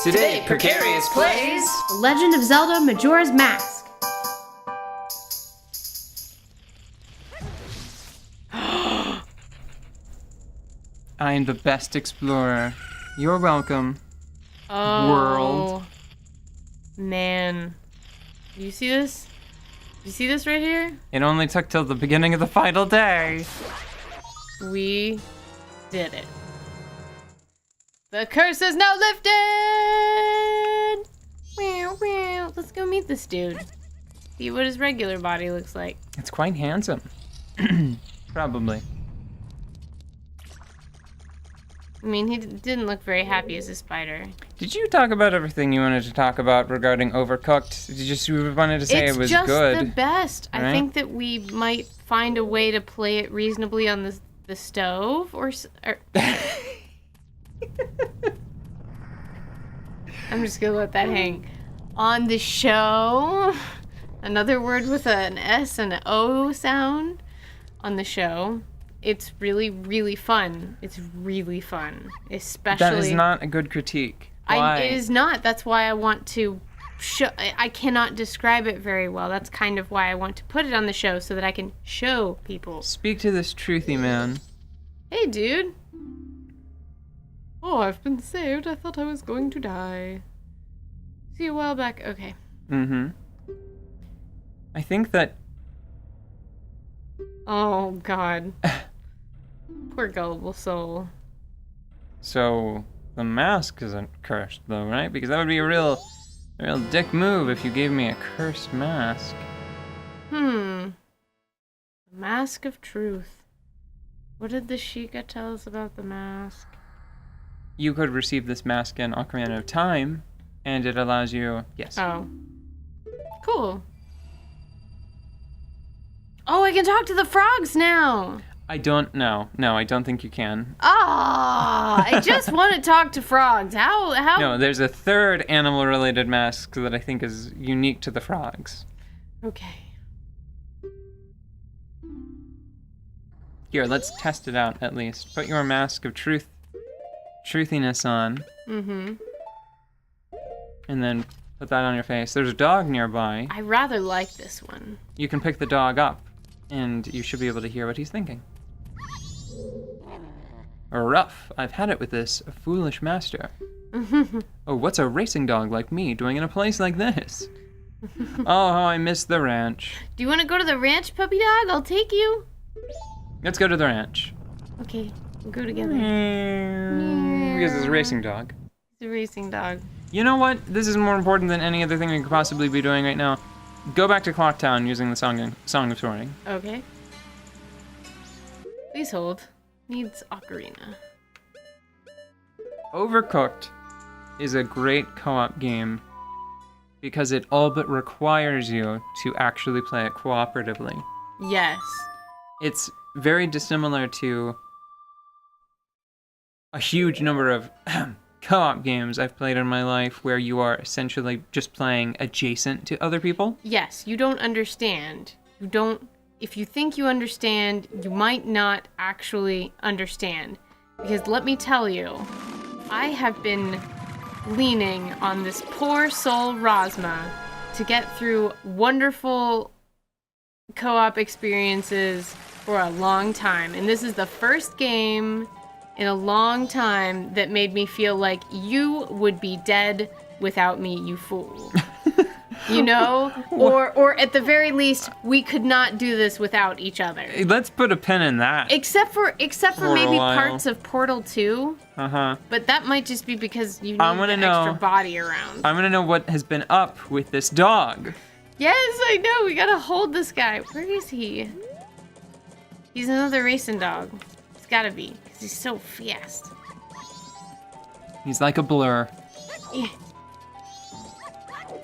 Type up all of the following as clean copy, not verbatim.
Today, Precarious plays The Legend of Zelda Majora's Mask. I am the best explorer. You're welcome. Oh, World. Man. You see this? You see this right here? It only took till the beginning of the final day. We did it. The curse is now lifted! Wow, wow. Let's go meet this dude. See what his regular body looks like. It's quite handsome. Probably. I mean, he didn't look very happy as a spider. Did you talk about everything you wanted to talk about regarding Overcooked? Did you wanted to say it was It's good? just the best. Right? I think that we might find a way to play it reasonably on the stove or I'm just gonna let that hang. On the show. Another word with an S and an O sound. On the show. It's really, really fun. It's really fun. Especially... That is not a good critique. Why? It is not. That's why I want to show... I cannot describe it very well. That's kind of why I want to put it on the show, so that I can show people. Speak to this truthy man. Hey, dude. Oh, I've been saved. I thought I was going to die. See you a while back. Okay. Mm-hmm. I think that... Oh, God. Poor gullible soul. So, the mask isn't cursed, though, right? Because that would be a real dick move if you gave me a cursed mask. The Mask of Truth. What did the Sheikah tell us about the mask? You could receive this mask in Ocarina of Time, and it allows you... Yes. Oh. Cool. Oh, I can talk to the frogs now! I don't know. No, I don't think you can. Ah, I just want to talk to frogs. How? No, there's a third animal-related mask that I think is unique to the frogs. Okay. Here, let's test it out, at least. Put your mask of truthiness on. Mm-hmm. And then put that on your face. There's a dog nearby. I rather like this one. You can pick the dog up, and you should be able to hear what he's thinking. Rough. I've had it with this foolish master. Oh, what's a racing dog like me doing in a place like this? Oh, how I miss the ranch. Do you want to go to the ranch, puppy dog? I'll take you. Let's go to the ranch. Okay, we'll go together. Because it's a racing dog. It's a racing dog. You know what? This is more important than any other thing we could possibly be doing right now. Go back to Clocktown using the Song of Soaring. Okay. Please hold. Needs ocarina. Overcooked is a great co-op game because it all but requires you to actually play it cooperatively. Yes. It's very dissimilar to a huge number of co-op games I've played in my life where you are essentially just playing adjacent to other people. Yes, you don't understand. You don't... If you think you understand, you might not actually understand. Because let me tell you, I have been leaning on this poor soul Rosma to get through wonderful co-op experiences for a long time. And this is the first game in a long time that made me feel like you would be dead without me, you fool. You know? Or at the very least, we could not do this without each other. Let's put a pin in that. Except for maybe parts of Portal 2. Uh-huh. But that might just be because you need an extra body around. I want to know what has been up with this dog. Yes, I know. We gotta hold this guy. Where is he? He's another racing dog. It's gotta be, because he's so fast. He's like a blur. Yeah.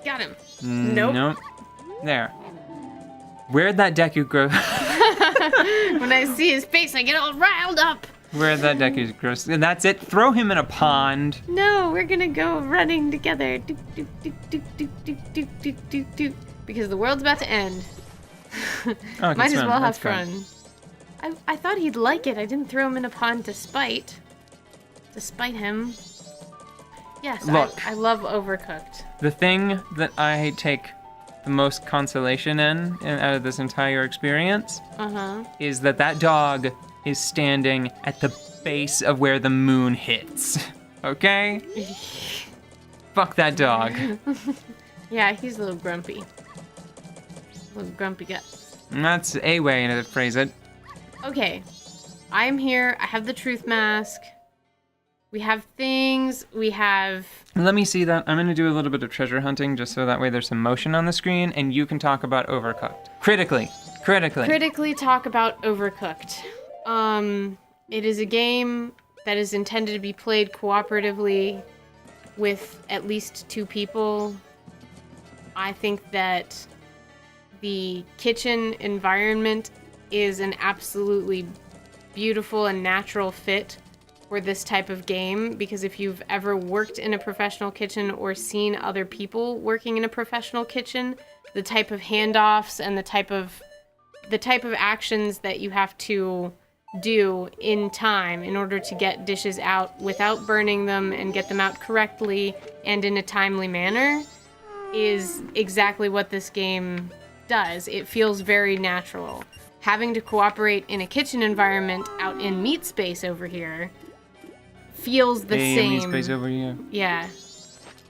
Got him. Nope. Nope. There. Where'd that Deku grow? When I see his face, I get all riled up. Where'd that Deku grow? And that's it. Throw him in a pond. No, we're gonna go running together. Do, do, do, do, do, do, do, do, do, do. Because the world's about to end. Oh, might as well have fun. I thought he'd like it. I didn't throw him in a pond to spite. To spite him. Yes, Look. I love Overcooked. The thing that I take the most consolation in out of this entire experience is that dog is standing at the base of where the moon hits. Okay? Fuck that dog. Yeah, he's a little grumpy. Little grumpy guy. And that's a way to phrase it. Okay. I'm here. I have the truth mask. We have things. We have... Let me see that. I'm going to do a little bit of treasure hunting just so that way there's some motion on the screen and you can talk about Overcooked. Critically. Critically talk about Overcooked. It is a game that is intended to be played cooperatively with at least 2 people. I think that the kitchen environment is an absolutely beautiful and natural fit for this type of game, because if you've ever worked in a professional kitchen or seen other people working in a professional kitchen, the type of handoffs and the type of actions that you have to do in time in order to get dishes out without burning them and get them out correctly and in a timely manner is exactly what this game does. It feels very natural. Having to cooperate in a kitchen environment out in meat space over here feels the same. Meat space over here. Yeah.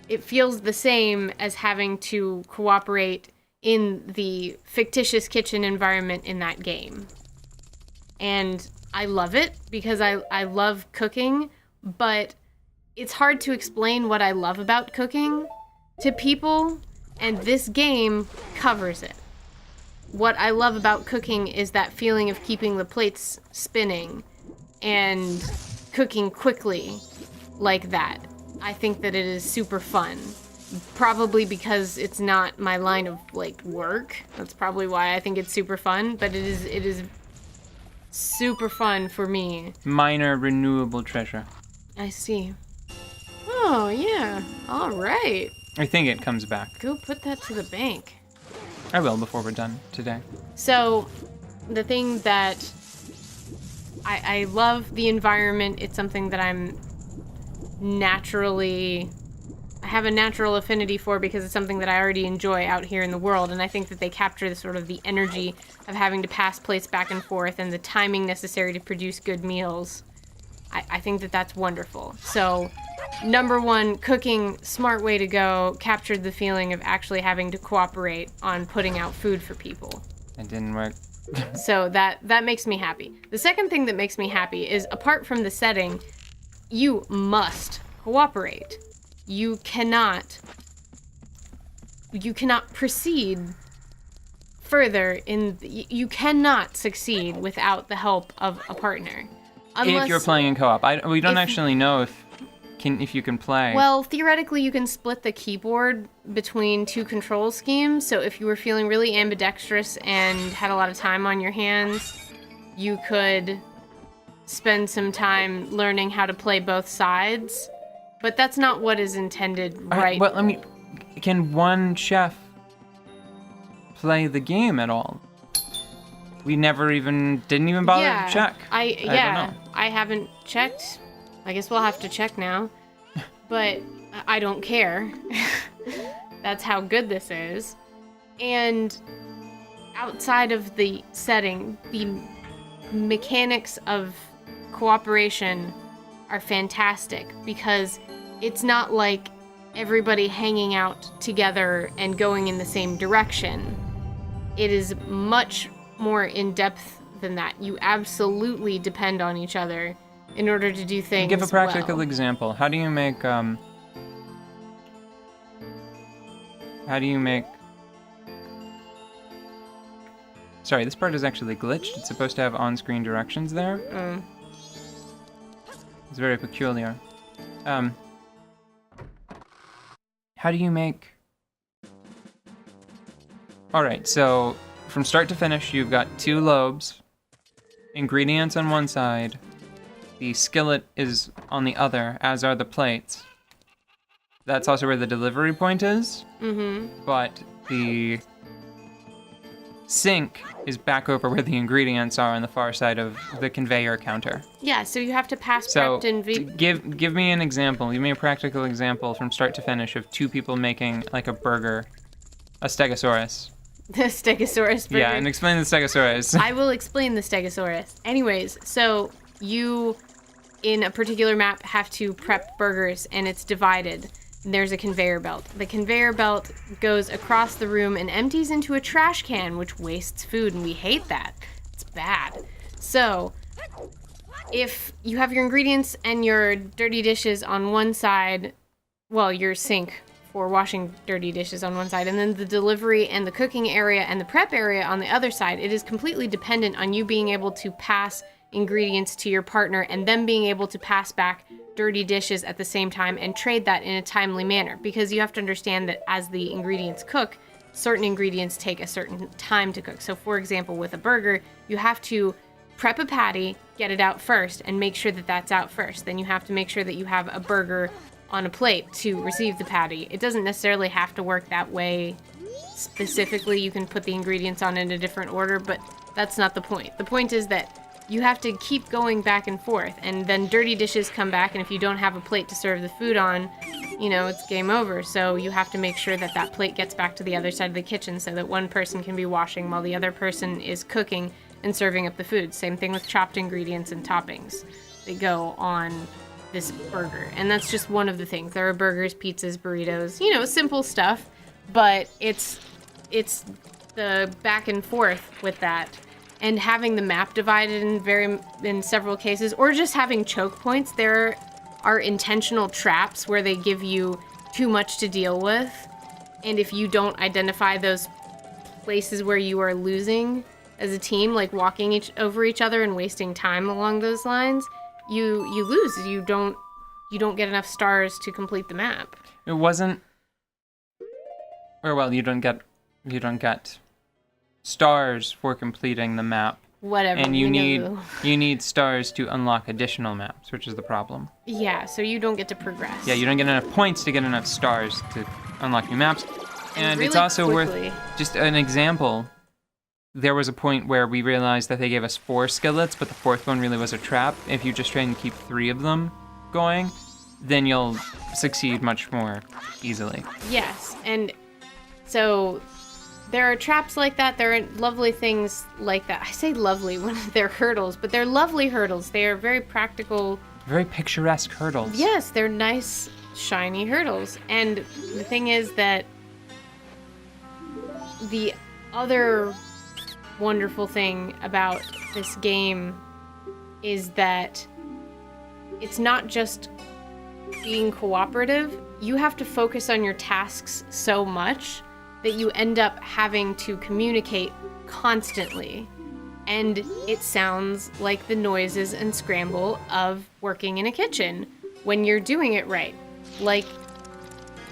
It feels the same as having to cooperate in the fictitious kitchen environment in that game. And I love it because I love cooking, but it's hard to explain what I love about cooking to people, and this game covers it. What I love about cooking is that feeling of keeping the plates spinning and cooking quickly like that. I think that it is super fun. Probably because it's not my line of work. That's probably why I think it's super fun, but it is super fun for me. Minor renewable treasure. I see. Oh, yeah. All right. I think it comes back. Go put that to the bank. I will before we're done today. So, the thing that I love the environment. It's something that I have a natural affinity for because it's something that I already enjoy out here in the world, and I think that they capture the energy of having to pass plates back and forth and the timing necessary to produce good meals. I think that that's wonderful. So, number 1, cooking, smart way to go, captured the feeling of actually having to cooperate on putting out food for people. It didn't work. So that makes me happy. The second thing that makes me happy is, apart from the setting, you must cooperate. You cannot proceed further you cannot succeed without the help of a partner. If you're playing in co-op. We don't actually know if you can play. Well, theoretically, you can split the keyboard between 2 control schemes. So if you were feeling really ambidextrous and had a lot of time on your hands, you could spend some time learning how to play both sides. But that's not what is intended, right? Well, can one chef play the game at all? We didn't even bother to check. I don't know. I haven't checked. I guess we'll have to check now. But I don't care. That's how good this is. And outside of the setting, the mechanics of cooperation are fantastic because it's not like everybody hanging out together and going in the same direction. It is much more in-depth than that. You absolutely depend on each other in order to do things. Give a practical example. How do you make Sorry, this part is actually glitched. It's supposed to have on-screen directions there. It's very peculiar. How do you make... Alright, so from start to finish, you've got 2 lobes, ingredients on one side, the skillet is on the other, as are the plates. That's also where the delivery point is. Mm-hmm. But the sink is back over where the ingredients are on the far side of the conveyor counter. Yeah, so you have to pass So prepped and give me an example. Give me a practical example from start to finish of two people making like a burger, a stegosaurus. the Stegosaurus burger. Yeah, and explain the stegosaurus. I will explain the Stegosaurus. Anyways, so you, in a particular map, have to prep burgers, and it's divided. There's a conveyor belt. The conveyor belt goes across the room and empties into a trash can, which wastes food, and we hate that. It's bad. So, if you have your ingredients and your dirty dishes on one side, well, your sink for washing dirty dishes on one side, and then the delivery and the cooking area and the prep area on the other side, it is completely dependent on you being able to pass ingredients to your partner and them being able to pass back dirty dishes at the same time and trade that in a timely manner, because you have to understand that as the ingredients cook, certain ingredients take a certain time to cook. So for example, with a burger, you have to prep a patty, get it out first, and make sure that that's out first. Then you have to make sure that you have a burger on a plate to receive the patty. It doesn't necessarily have to work that way specifically. You can put the ingredients on in a different order, but that's not the point. The point is that you have to keep going back and forth, and then dirty dishes come back, and if you don't have a plate to serve the food on, you know, it's game over. So you have to make sure that that plate gets back to the other side of the kitchen so that one person can be washing while the other person is cooking and serving up the food. Same thing with chopped ingredients and toppings. They go on this burger, and that's just one of the things. There are burgers, pizzas, burritos, you know, simple stuff, but it's the back and forth with that, and having the map divided in several cases, or just having choke points. There are intentional traps where they give you too much to deal with, and if you don't identify those places where you are losing as a team, like walking over each other and wasting time along those lines, you lose. You don't get enough stars to complete the map. It wasn't, or well, you don't get stars for completing the map. Whatever. And you need stars to unlock additional maps, which is the problem. Yeah, so you don't get to progress. Yeah, you don't get enough points to get enough stars to unlock new maps. And really it's also quickly. worth just an example. There was a point where we realized that they gave us 4 skillets, but the 4th one really was a trap. If you just try and keep 3 of them going, then you'll succeed much more easily. Yes, and so there are traps like that. There are lovely things like that. I say lovely when they're hurdles, but they're lovely hurdles. They are very practical. Very picturesque hurdles. Yes, they're nice, shiny hurdles. And the thing is that the other wonderful thing about this game is that it's not just being cooperative. You have to focus on your tasks so much that you end up having to communicate constantly. And it sounds like the noises and scramble of working in a kitchen when you're doing it right. Like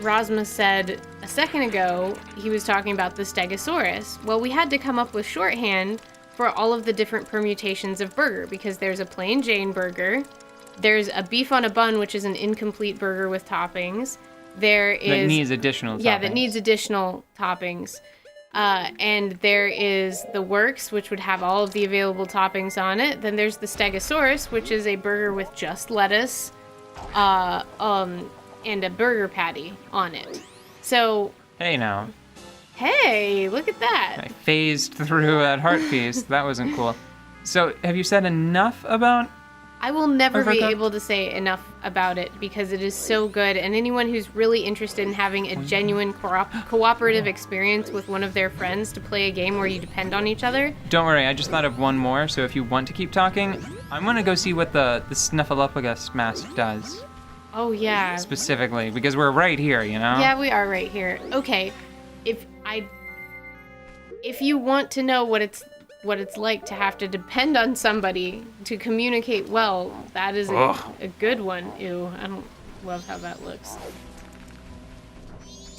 Rasmus said a second ago, he was talking about the Stegosaurus. Well, we had to come up with shorthand for all of the different permutations of burger, because there's a plain Jane burger, there's a beef on a bun, which is an incomplete burger with toppings. There is... That needs additional toppings. Yeah, that needs additional toppings. And there is the Works, which would have all of the available toppings on it. Then there's the Stegosaurus, which is a burger with just lettuce, and a burger patty on it. So... Hey now. Hey, look at that. I phased through that heart piece. That wasn't cool. So, have you said enough about... I will never be able to say enough about it because it is so good, and anyone who's really interested in having a genuine cooperative experience with one of their friends to play a game where you depend on each other. Don't worry, I just thought of one more, so if you want to keep talking, I'm going to go see what the Snuffleupagus mask does. Oh, yeah. Specifically, because we're right here, you know? Yeah, we are right here. Okay, if you want to know what it's like to have to depend on somebody to communicate well, that is a good one. Ew, I don't love how that looks.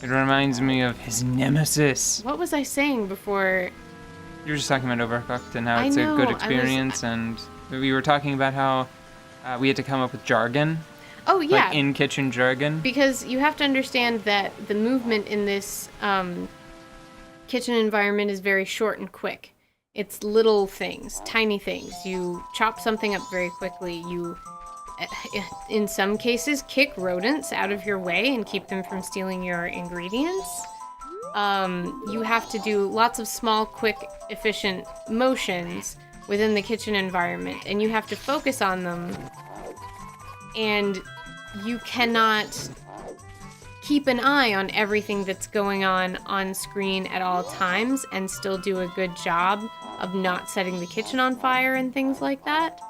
It reminds me of his nemesis. What was I saying before? You were just talking about Overcooked and how it's a good experience, and we were talking about how we had to come up with jargon. Oh, yeah. Like in-kitchen jargon. Because you have to understand that the movement in this kitchen environment is very short and quick. It's little things, tiny things. You chop something up very quickly. You, in some cases, kick rodents out of your way and keep them from stealing your ingredients. You have to do lots of small, quick, efficient motions within the kitchen environment, and you have to focus on them. And you cannot keep an eye on everything that's going on screen at all times and still do a good job of not setting the kitchen on fire and things like that.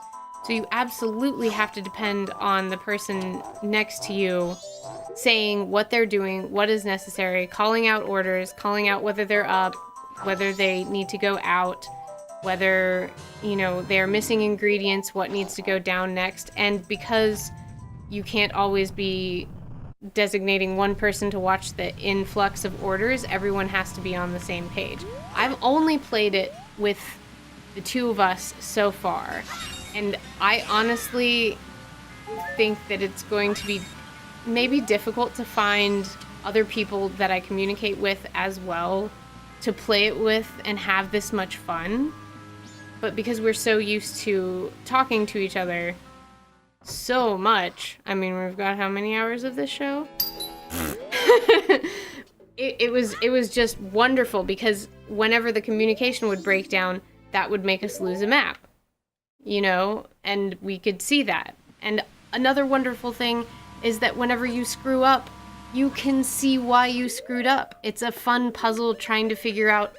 So you absolutely have to depend on the person next to you saying what they're doing, what is necessary, calling out orders, calling out whether they're up, whether they need to go out, whether, you know, they're missing ingredients, what needs to go down next. And because you can't always be designating one person to watch the influx of orders, everyone has to be on the same page. I've only played it with the two of us so far, and I honestly think that it's going to be maybe difficult to find other people that I communicate with as well to play it with and have this much fun. But because we're so used to talking to each other so much, I mean, we've got how many hours of this show? It was just wonderful, because whenever the communication would break down, that would make us lose a map, you know, and we could see that. And another wonderful thing is that whenever you screw up, you can see why you screwed up. It's a fun puzzle trying to figure out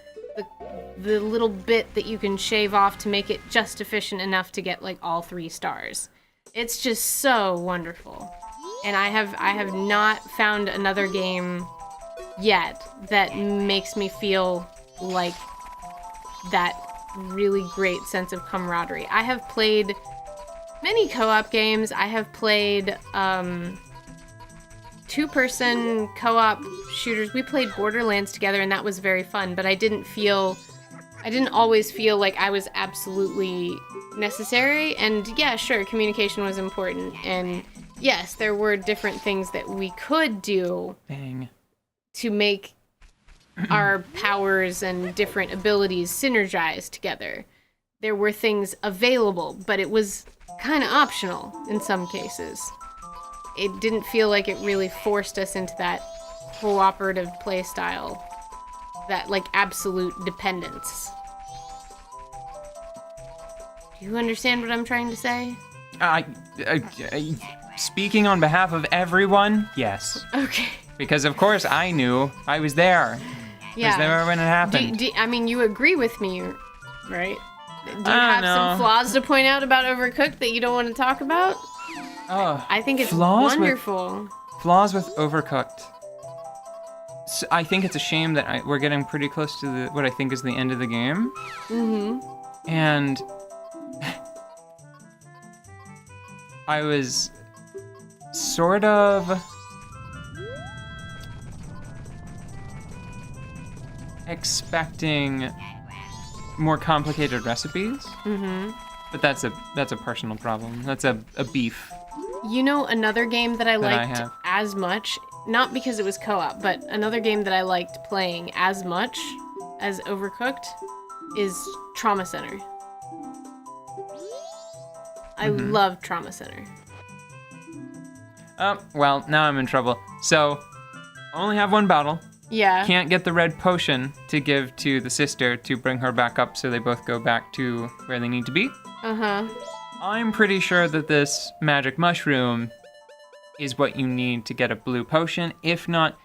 the little bit that you can shave off to make it just efficient enough to get like all 3 stars. It's just so wonderful. And I have not found another game yet that makes me feel like that really great sense of camaraderie. I have played many co-op games. I have played 2-person co-op shooters. We played Borderlands together, and that was very fun, but I didn't always feel like I was absolutely necessary. And yeah, sure, communication was important, and yes, there were different things that we could do to make our powers and different abilities synergize together. There were things available, but it was kind of optional in some cases. It didn't feel like it really forced us into that cooperative play style, that like absolute dependence. Do you understand what I'm trying to say? Speaking on behalf of everyone, yes. Okay. Because of course I knew. I was there. Yeah. I was there when it happened. I mean, you agree with me, right? Do you have some flaws to point out about Overcooked that you don't want to talk about? Oh, I think it's wonderful. Flaws with Overcooked. So I think it's a shame that we're getting pretty close to what I think is the end of the game. Mm-hmm. And I was sort of expecting more complicated recipes. Mm-hmm. But that's a personal problem. That's a beef. You know, another game that I liked as much, not because it was co-op, but another game that I liked playing as much as Overcooked is Trauma Center. I love Trauma Center. Well, now I'm in trouble. So, I only have one battle. Yeah. Can't get the red potion to give to the sister to bring her back up so they both go back to where they need to be. Uh-huh. I'm pretty sure that this magic mushroom is what you need to get a blue potion, if not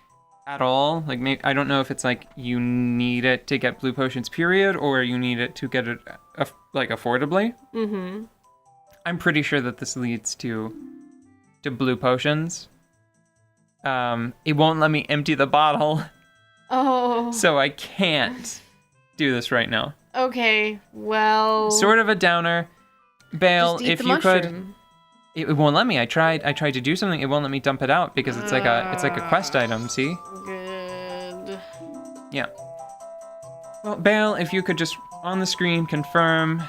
at all. Like, maybe, I don't know if it's like you need it to get blue potions, period, or you need it to get it, like, affordably. Mm-hmm. I'm pretty sure that this leads to blue potions. It won't let me empty the bottle. Oh. So I can't do this right now. Okay, well... Sort of a downer. Bale, if you could... It won't let me. I tried to do something. It won't let me dump it out because it's like a quest item, see? Good. Yeah. Well, Bale, if you could just on the screen confirm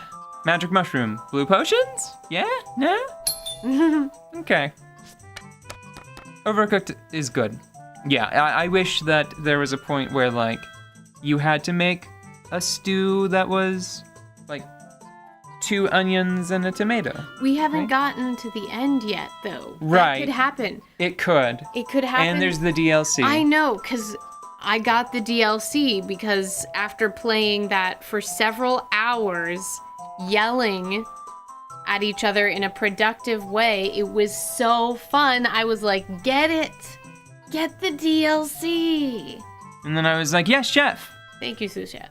magic mushroom. Blue potions? Yeah? No? Okay. Overcooked is good. Yeah, I wish that there was a point where, like, you had to make a stew that was like 2 onions and a tomato. We haven't gotten to the end yet, though. Right. That could happen. It could. It could happen. And there's the DLC. I know, because I got the DLC because after playing that for several hours, yelling at each other in a productive way, it was so fun. I was like, get it. Get the DLC. And then I was like, yes, chef. Thank you, sous chef.